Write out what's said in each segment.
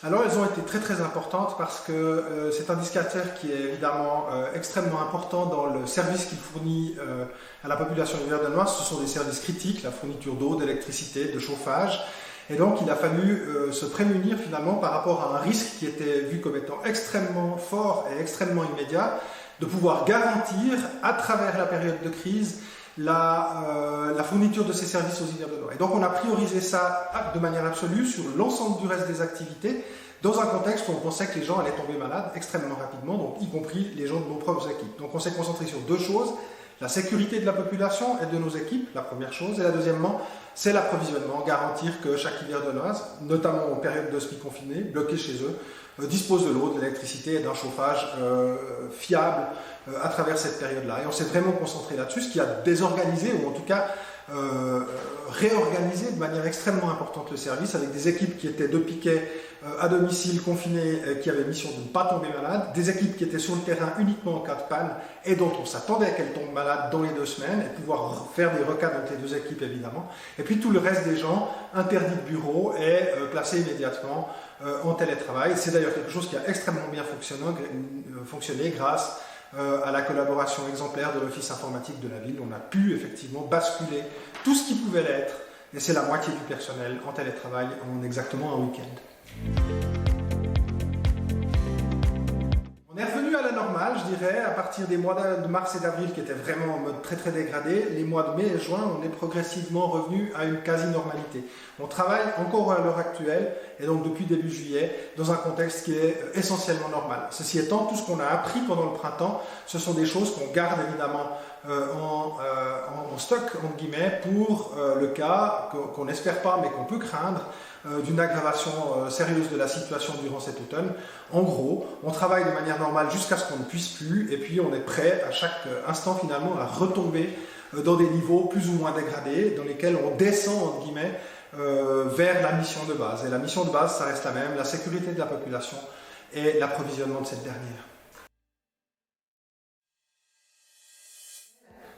Alors elles ont été très importantes parce que c'est un indicateur qui est évidemment extrêmement important dans le service qu'il fournit à la population yverdonoise. Ce sont des services critiques, la fourniture d'eau, d'électricité, de chauffage. Et donc il a fallu se prémunir finalement par rapport à un risque qui était vu comme étant extrêmement fort et extrêmement immédiat, de pouvoir garantir à travers la période de crise la fourniture de ces services aux Yverdonois. Et donc on a priorisé ça de manière absolue sur l'ensemble du reste des activités, dans un contexte où on pensait que les gens allaient tomber malades extrêmement rapidement, donc y compris les gens de nos propres équipes. Donc on s'est concentré sur deux choses: la sécurité de la population et de nos équipes, la première chose, et la deuxièmement, c'est l'approvisionnement, garantir que chaque Yverdonoise, notamment en période d'hospice confiné, bloqués chez eux, dispose de l'eau, de l'électricité et d'un chauffage fiable à travers cette période-là. Et on s'est vraiment concentré là-dessus, ce qui a désorganisé, ou en tout cas réorganisé de manière extrêmement importante le service, avec des équipes qui étaient de piquet à domicile, confinées, qui avaient mission de ne pas tomber malades, des équipes qui étaient sur le terrain uniquement en cas de panne et dont on s'attendait qu'elles tombent malades dans les 2 semaines, et pouvoir faire des recadres entre les 2 équipes évidemment, et puis tout le reste des gens interdits de bureau et placés immédiatement en télétravail. C'est d'ailleurs quelque chose qui a extrêmement bien fonctionné grâce à la collaboration exemplaire de l'Office informatique de la ville. On a pu effectivement basculer tout ce qui pouvait l'être, et c'est la moitié du personnel en télétravail en exactement un week-end. On est revenu à la normale, je dirais, à partir des mois de mars et d'avril qui étaient vraiment en mode très dégradé. Les mois de mai et juin, on est progressivement revenu à une quasi-normalité. On travaille encore à l'heure actuelle, et donc depuis début juillet, dans un contexte qui est essentiellement normal. Ceci étant, tout ce qu'on a appris pendant le printemps, ce sont des choses qu'on garde évidemment en stock, entre guillemets, pour le cas qu'on n'espère pas, mais qu'on peut craindre, d'une aggravation sérieuse de la situation durant cet automne. En gros, on travaille de manière normale jusqu'à ce qu'on ne puisse plus, et puis on est prêt à chaque instant finalement à retomber dans des niveaux plus ou moins dégradés, dans lesquels on descend, entre guillemets, vers la mission de base. Et la mission de base, ça reste la même: la sécurité de la population et l'approvisionnement de cette dernière.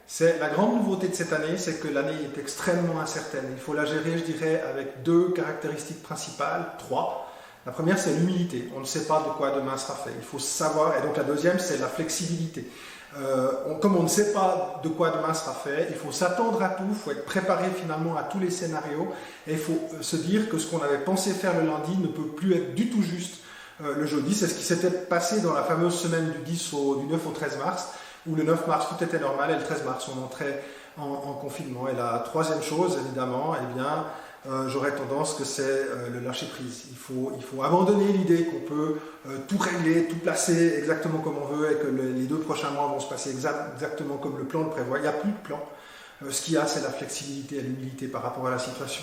C'est la grande nouveauté de cette année, c'est que l'année est extrêmement incertaine. Il faut la gérer, je dirais, avec 2 caractéristiques principales, 3. La première, c'est l'humilité. On ne sait pas de quoi demain sera fait. Il faut savoir. Et donc la deuxième, c'est la flexibilité. Comme on ne sait pas de quoi demain sera fait, il faut s'attendre à tout, il faut être préparé finalement à tous les scénarios, et il faut se dire que ce qu'on avait pensé faire le lundi ne peut plus être du tout juste le jeudi. C'est ce qui s'était passé dans la fameuse semaine du 9 au 13 mars, où le 9 mars tout était normal et le 13 mars on entrait en confinement. Et la troisième chose, évidemment, eh bien, j'aurais tendance que c'est le lâcher prise. Il faut abandonner l'idée qu'on peut tout régler, tout placer exactement comme on veut, et que les 2 prochains mois vont se passer exactement comme le plan le prévoit. Il n'y a plus de plan. Ce qu'il y a, c'est la flexibilité et l'humilité par rapport à la situation.